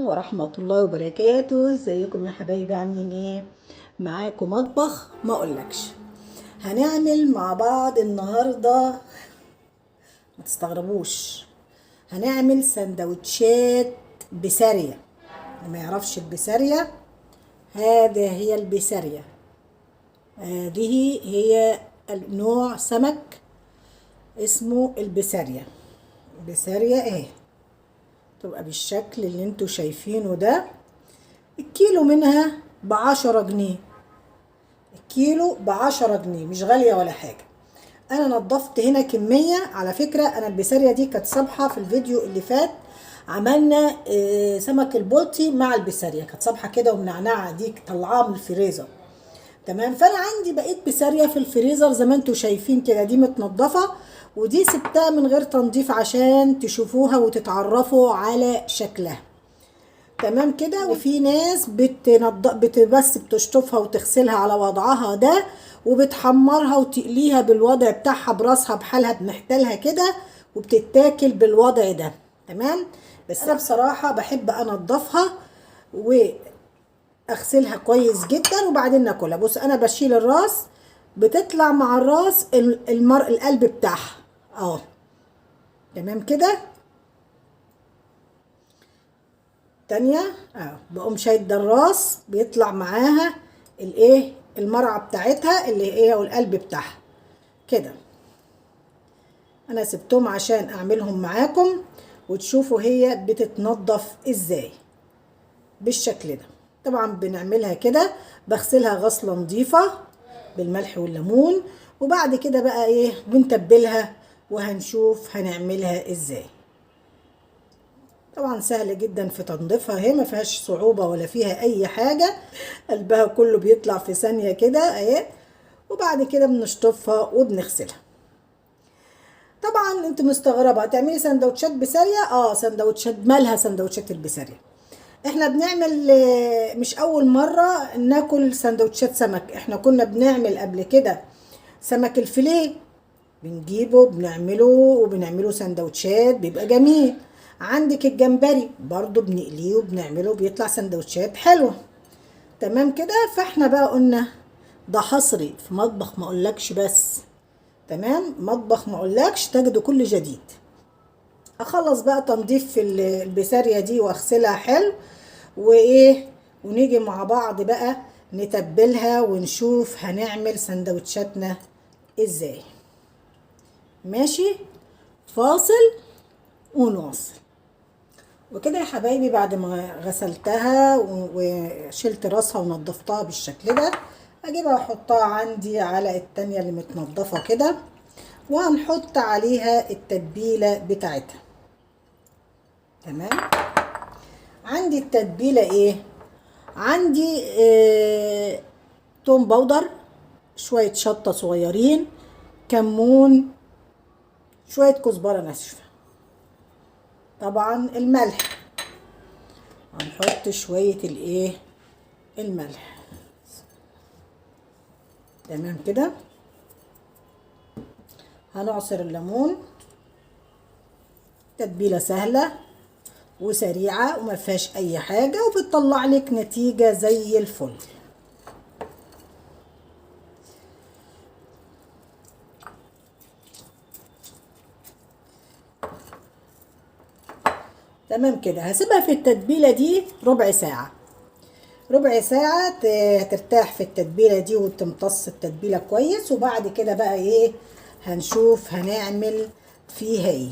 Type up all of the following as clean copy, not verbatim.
ورحمة الله وبركاته. ازيكم يا حبايبي؟ عاملين ايه؟ معاكم مطبخ ما اقولكش. هنعمل مع بعض النهاردة، ما تستغربوش، هنعمل سندوتشات بسارية. اللي ما يعرفش البسارية، هذه هي البسارية. هذه هي نوع سمك اسمه البسارية. البسارية اهي تبقى بالشكل اللي انتوا شايفينه ده. الكيلو منها ب10 جنيه. الكيلو ب10 جنيه، مش غالية ولا حاجة. انا نضفت هنا كمية. على فكرة انا البسارية دي كانت صبحة في الفيديو اللي فات، عملنا سمك البلطي مع البسارية، كانت صبحة كده ومنعنعة، دي طلعاها من الفريزر. تمام. فانا عندي بقيت بسارية في الفريزر زي ما انتوا شايفين كده، دي متنضفة، ودي سبتها من غير تنظيف عشان تشوفوها وتتعرفوا على شكلها. تمام كده. وفي ناس بس بتشطفها وتغسلها على وضعها ده، وبتحمرها وتقليها بالوضع بتاعها براسها بحالها بمحتلها كده، وبتتاكل بالوضع ده. تمام. بس انا بصراحة بحب انضفها واغسلها كويس جدا وبعدين ناكلها. بص انا بشيل الراس، بتطلع مع الراس القلب بتاعها. اه تمام كده. تانية بقوم شايده الراس، بيطلع معاها الايه، المرعى بتاعتها اللي هي والقلب بتاعها كده. انا سبتهم عشان اعملهم معاكم وتشوفوا هي بتتنضف ازاي بالشكل ده. طبعا بنعملها كده، بغسلها غسله نظيفه بالملح والليمون، وبعد كده بقى ايه بنتبلها وهنشوف هنعملها ازاي. طبعا سهل جدا في تنظيفها، هي ما فيهاش صعوبة ولا فيها اي حاجة، قلبها كله بيطلع في ثانية كده اهي. وبعد كده بنشطفها وبنغسلها. طبعا انت مستغربة هتعملي سندوتشات بسارية؟ سندوتشات. مالها سندوتشات البسارية؟ احنا بنعمل مش اول مرة ناكل سندوتشات سمك. احنا كنا بنعمل قبل كده سمك الفيليه، بنجيبه وبنعمله سندوتشات، بيبقى جميل. عندك الجمبري برضو بنقليه وبنعمله، بيطلع سندوتشات حلوة. تمام كده. فاحنا بقى قلنا ده حصري في مطبخ ما اقولكش بس. تمام. مطبخ ما اقولكش تجدوا كل جديد. اخلص بقى تنظيف في البسارية دي واغسلها حلو وايه، ونيجي مع بعض بقى نتبلها ونشوف هنعمل سندوتشاتنا ازاي. ماشي، فاصل ونواصل. وكده يا حبايبي بعد ما غسلتها وشلت راسها ونضفتها بالشكل ده، اجيبها واحطها عندي على التانية اللي متنضفة كده، وهنحط عليها التتبيلة بتاعتها. تمام. عندي التتبيلة ايه؟ عندي توم باودر، شوية شطة صغيرين، كمون، شوية كزبرة ناشفة، طبعا الملح، هنحط شوية الايه، الملح. تمام كده. هنعصر الليمون. تتبيلة سهلة وسريعة وما فيهاش اي حاجة، وبتطلع لك نتيجة زي الفل. تمام كده. هسيبها في التتبيلة دي ربع ساعة. ربع ساعة ترتاح في التتبيلة دي وتمتص التتبيلة كويس. وبعد كده بقى ايه، هنشوف هنعمل فيها ايه.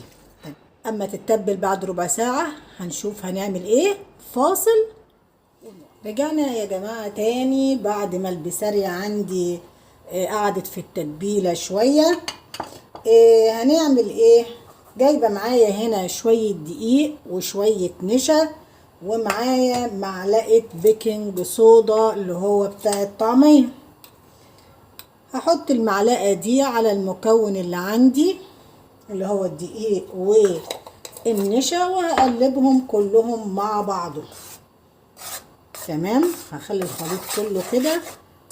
اما تتبل بعد ربع ساعة هنشوف هنعمل ايه. فاصل. رجعنا يا جماعة تاني بعد ما البسارية عندي قعدت في التتبيلة شوية. هنعمل ايه؟ جايبة معايا هنا شوية دقيق وشوية نشا، ومعايا معلقة بيكنج صودا اللي هو بتاع الطعمية. هحط المعلقة دي على المكون اللي عندي اللي هو الدقيق والنشا، وهقلبهم كلهم مع بعضه. تمام. هخلي الخليط كله كده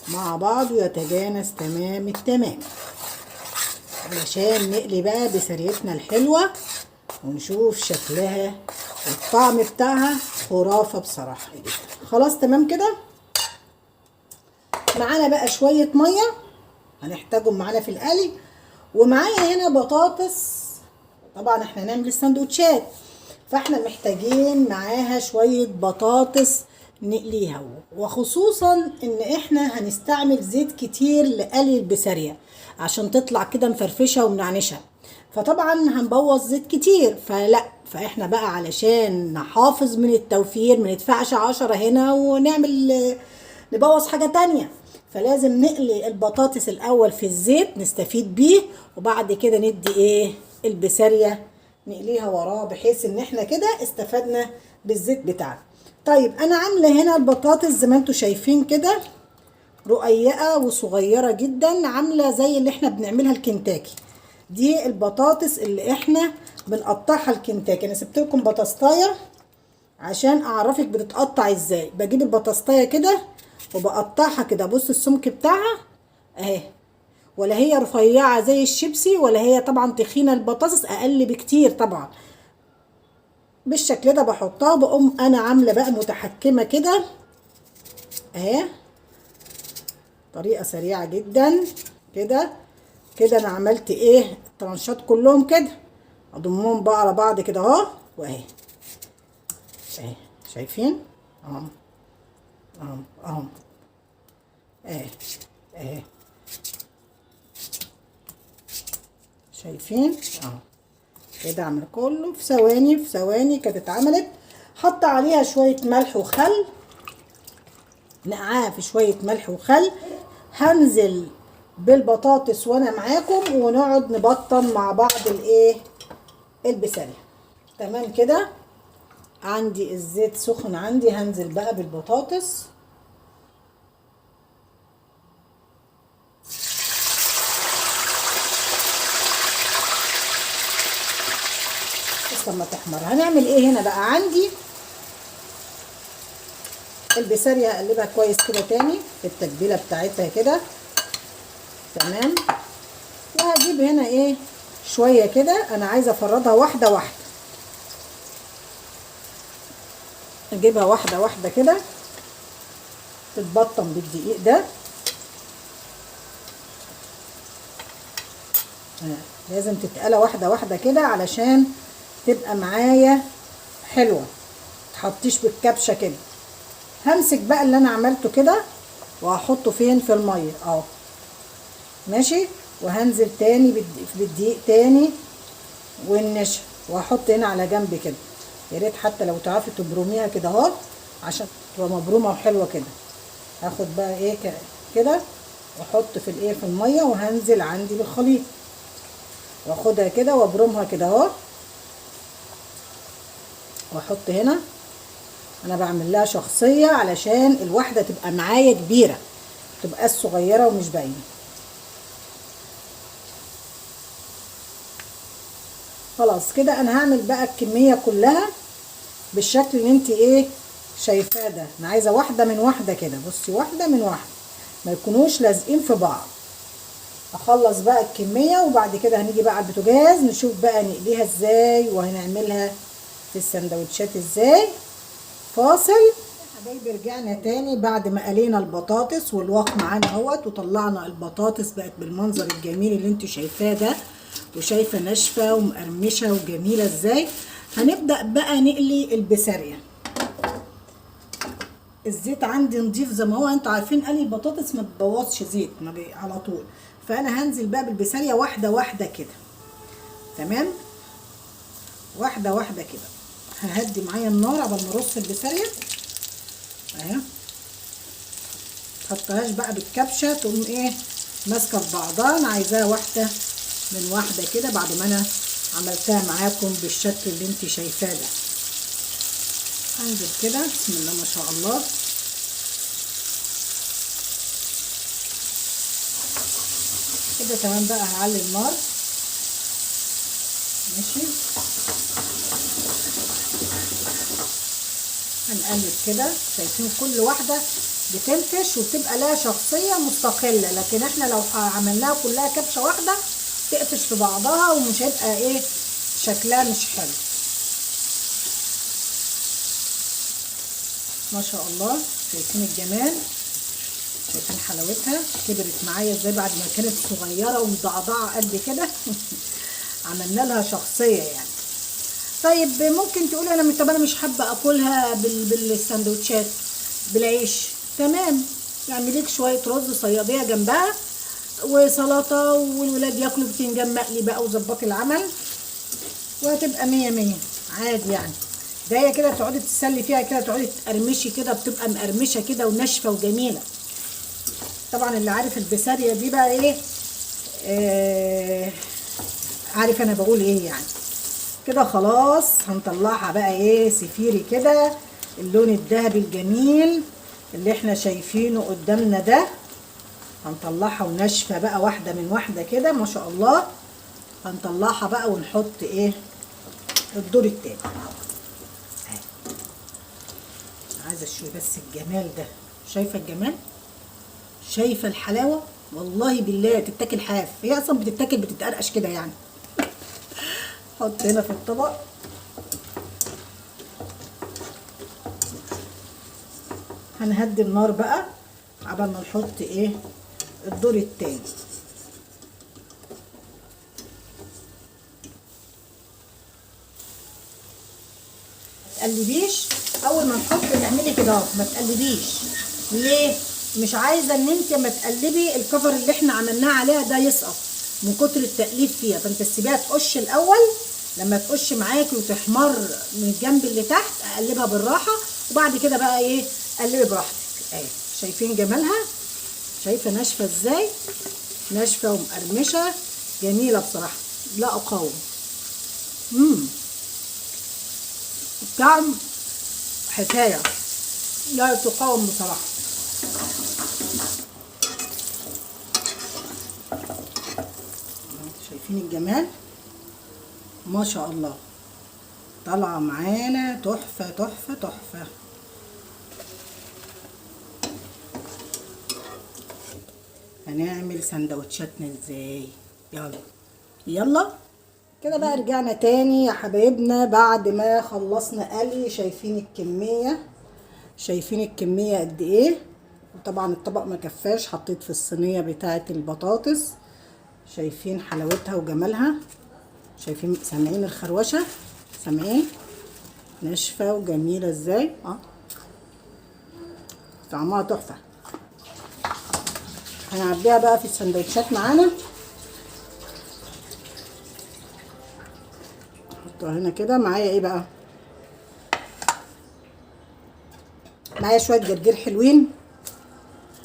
مع بعضه يتجانس تمام التمام، علشان نقلي بقى بسريتنا الحلوة ونشوف شكلها والطعم بتاعها خرافة بصراحة. خلاص تمام كده. معانا بقى شوية مية هنحتاجهم معانا في القلي، ومعايا هنا بطاطس. طبعا احنا هنعمل السندوتشات، فاحنا محتاجين معاها شوية بطاطس نقليها، وخصوصا ان احنا هنستعمل زيت كتير لقلي البسارية عشان تطلع كده مفرفشة ومنعنشة، فطبعا هنبوظ زيت كتير، فاحنا بقى علشان نحافظ من التوفير ما ندفعش 10 هنا ونعمل نبوظ حاجة تانية، فلازم نقلي البطاطس الاول في الزيت نستفيد بيه، وبعد كده ندي ايه البسارية نقليها وراه، بحيث ان احنا كده استفدنا بالزيت بتاعنا. طيب انا عامله هنا البطاطس زي ما انتم شايفين كده رقيقه وصغيره جدا، عامله زي اللي احنا بنعملها الكنتاكي. دي البطاطس اللي احنا بنقطعها الكنتاكي. انا سبت لكم بطاطايه عشان اعرفك بتتقطع ازاي. بجيب البطاطايه كده وبقطعها كده، بص السمك بتاعها اهي، ولا هي رفيعه زي الشيبسي ولا هي طبعا تخينه، البطاطس اقل بكتير طبعا. بالشكل ده بحطها، بقوم انا عامله بقى متحكمه كده اهي، طريقه سريعه جدا كده. كده انا عملت ايه الترانشات كلهم كده، اضمهم بقى على بعض كده اهو، واهي اهي شايفين اهو اهو اهو اهي اهي شايفين اهو كده. اعمل كله في ثواني، في ثواني كانت اتعملت. حط عليها شويه ملح وخل، نقعها في شويه ملح وخل. هنزل بالبطاطس وانا معاكم ونقعد نبطن مع بعض الايه البسله. تمام كده. عندي الزيت سخن عندي، هنزل بقى بالبطاطس. بس لما تحمر هنعمل ايه هنا بقى. عندي البسارية هقلبها كويس كده تاني في التتبيله بتاعتها كده تمام. وهجيب هنا ايه شويه كده، انا عايزه افردها واحده واحده، اجيبها واحده واحده كده تتبطن بالدقيق ده. لازم تتقلى واحده واحده كده علشان تبقى معايا حلوه، متحطيش بالكبشه كده. همسك بقى اللي انا عملته كده وهحطه فين في الميه اهو ماشي، وهنزل تاني بالدقيق تاني والنشا، وهحط هنا على جنب كده. يا ريت حتى لو تعرفي تبرميها كده اهو عشان تبقى مبرومه وحلوه كده. هاخد بقى ايه كده واحط في الايه في الميه، وهنزل عندي بالخليط واخدها كده وابرمها كده اهو، واحط هنا. انا بعمل لها شخصيه علشان الواحده تبقى معايا كبيره، تبقى صغيره ومش باينه. خلاص كده انا هعمل بقى الكميه كلها بالشكل اللي انت ايه شايفاه ده. انا عايزه واحده من واحده كده، بصي واحده من واحده ما يكونوش لازقين في بعض. اخلص بقى الكميه وبعد كده هنيجي بقى على البوتاجاز نشوف بقى نقليها ازاي وهنعملها في السندوتشات ازاي. فاصل حبايبي. رجعنا تاني بعد ما قلينا البطاطس والواق معانا اهوت، وطلعنا البطاطس بقت بالمنظر الجميل اللي انتوا شايفاه ده، وشايفه ناشفه ومقرمشه وجميله ازاي. هنبدا بقى نقلي البسارية. الزيت عندي نضيف زي ما هو، انتوا عارفين قلي البطاطس ما بتبوظش زيت على طول. فانا هنزل بقى بالبسارية واحده واحده كده تمام، واحده واحده كده. ههدي معايا النار قبل ما ارص البسارية اهي. متحطهاش بقى بالكبشه تقوم ايه ماسكه في بعضها، انا عايزاها واحده من واحده كده بعد ما انا عملتها معاكم بالشكل اللي انت شايفاه ده. هنزل كده بسم الله ما شاء الله كده تمام. بقى هعلي النار ماشي، هنقلب كده. شايفين كل واحده بتنفش وتبقى لها شخصيه مستقله، لكن احنا لو عملناها كلها كبشه واحده تقفش في بعضها ومش هيبقى ايه شكلها مش حلو. ما شاء الله. شايفين الجمال، شايفين حلاوتها كبرت معايا ازاي بعد ما كانت صغيره ومضعضعه قد كده. عملنا لها شخصيه يعني. طيب ممكن تقولي طب انا مش حابه اكلها بالسندوتشات بالعيش. تمام، اعملي لك شويه رز صياديه جنبها وسلطه، والولاد ياكلوا بتنجان مقلي بقى، وظبطي العمل وهتبقى مية مية عادي يعني. ده هي كده تقعدي تسلي فيها كده، تقعدي تقرمشي كده، بتبقى مقرمشه كده وناشفه وجميله. طبعا اللي عارف البسارية دي بقى ايه، عارف انا بقول ايه يعني. كده خلاص هنطلعها بقى ايه سفيري كده، اللون الذهبي الجميل اللي احنا شايفينه قدامنا ده. هنطلعها وناشفه بقى واحده من واحده كده ما شاء الله. هنطلعها بقى ونحط ايه الدور التاني. عايزه اشوف بس الجمال ده. شايفه الجمال، شايفه الحلاوه، والله بالله تتاكل حاف. هي اصلا بتتاكل بتتقرقش كده يعني. حط هنا في الطبق. هنهدي النار بقى عبال ما نحط ايه الدور التاني. تقلبيش اول ما نحط، تعملي كده ما تقلبيش. ليه؟ مش عايزه ان انت لما تقلبي الكفر اللي احنا عملناه عليها ده يسقط من كتر التقليب فيها. فانت تسيبيها تقش الاول، لما تقش معاكي وتحمر من الجنب اللي تحت اقلبها بالراحه، وبعد كده بقى ايه قلبي براحتك. اهي شايفين جمالها، شايفه ناشفه ازاي، ناشفه ومقرمشه جميله بصراحه، لا اقاوم. الطعم حكايه، لا تقاوم بصراحه. شايفين الجمال ما شاء الله، طالعه معانا تحفه تحفه تحفه. هنعمل سندوتشاتنا ازاي؟ يلا يلا كده بقى. رجعنا تاني يا حبايبنا بعد ما خلصنا قلي. شايفين الكميه، شايفين الكميه قد ايه. طبعا الطبق ما كفاش، حطيت في الصينيه بتاعه البطاطس. شايفين حلاوتها وجمالها، شايفين سامعين الخروشه، سامعين ناشفه وجميله ازاي. طعمها تحفه. هنعبيها بقى في السندوتشات معانا. احطها هنا كده. معايا ايه بقى؟ معايا شويه جرجير حلوين،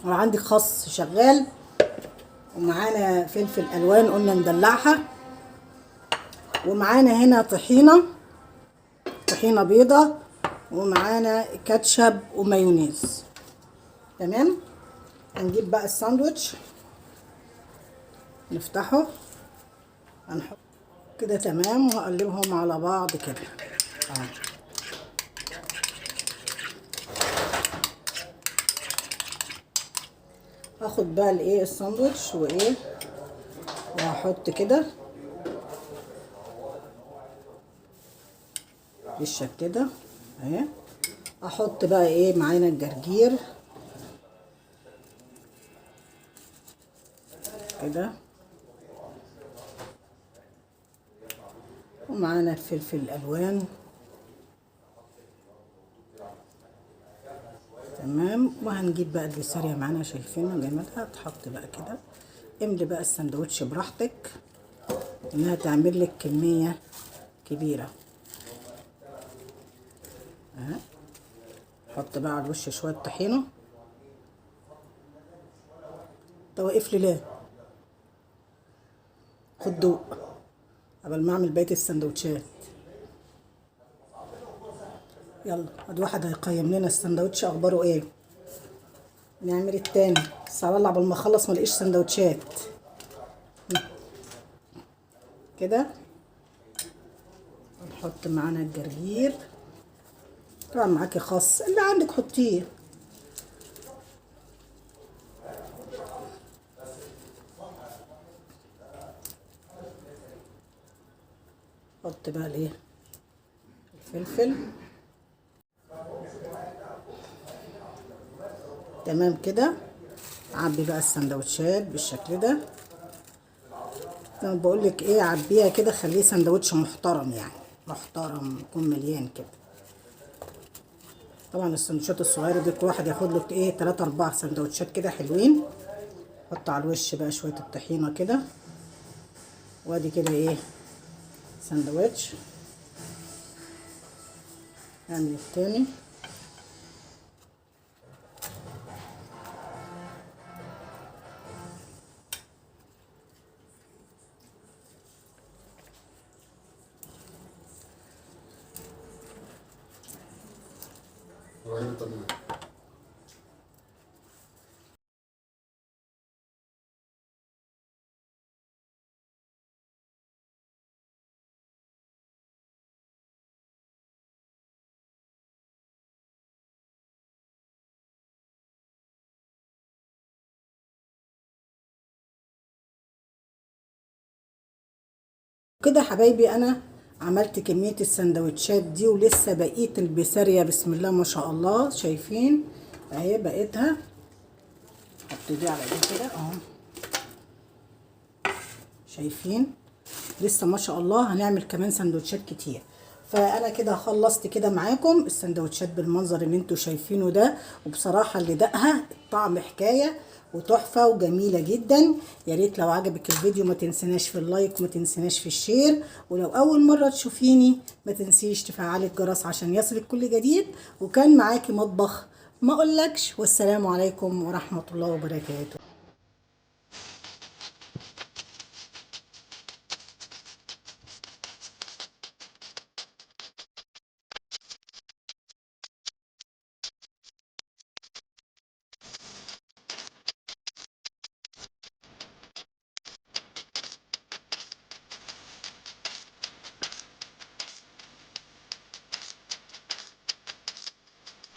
وعندي خس شغال، ومعانا فلفل الوان قلنا ندلعها، ومعانا هنا طحينه، طحينه بيضه، ومعانا كاتشب ومايونيز. تمام. هنجيب بقى الساندوتش نفتحه، هنحط كده تمام، وهقلبهم على بعض كده. هاخد بقى الايه الساندوتش وايه، وهحط كده بالشكل كده اهي. احط بقى ايه معانا الجرجير كده، ومعانا الفلفل الالوان. تمام. وهنجيب بقى البسارية معانا، شايفينها جمالها، تحط بقى كده. املي بقى السندوتش براحتك، انها تعمل لك كمية كبيرة. حط بقى على الوش شوية طحينة. انت واقف لي ليه؟ خد دوق قبل ما اعمل بقية السندوتشات. يلا ادي واحد هيقيم لنا السندوتش اخباره ايه. نعمل التاني بس على الله قبل ما اخلص ملاقيش سندوتشات كده. نحط معانا الجرجير، طبعا معاكي خس اللي عندك حطيه. حط بقى الايه الفلفل. تمام كده. عبي بقى السندوتشات بالشكل ده. زي ما بقولك ايه، عبيها كده، خليه سندوتش محترم يعني، محترم يكون مليان كده. طبعا السندوتشات الصغيره دي كل واحد ياخد له ايه 3 4 سندوتشات كده حلوين. حط على الوش بقى شويه الطحينه كده، وادي كده ايه سندوتش. اعمل التاني. كده حبايبي انا عملت كمية السندوتشات دي، ولسه بقية البسارية بسم الله ما شاء الله، شايفين اهي بقيتها. حط دي على دي كده اهو، شايفين لسه ما شاء الله. هنعمل كمان سندوتشات كتير. فانا كده خلصت كده معاكم السندوتشات بالمنظر اللي انتوا شايفينه ده. وبصراحة اللي دقها الطعم حكاية وتحفة وجميلة جدا. يا ريت لو عجبك الفيديو ما تنسناش في اللايك وما تنسناش في الشير. ولو اول مرة تشوفيني ما تنسيش تفعلي الجرس عشان يصلك كل جديد. وكان معاكي مطبخ ما اقولكش. والسلام عليكم ورحمة الله وبركاته.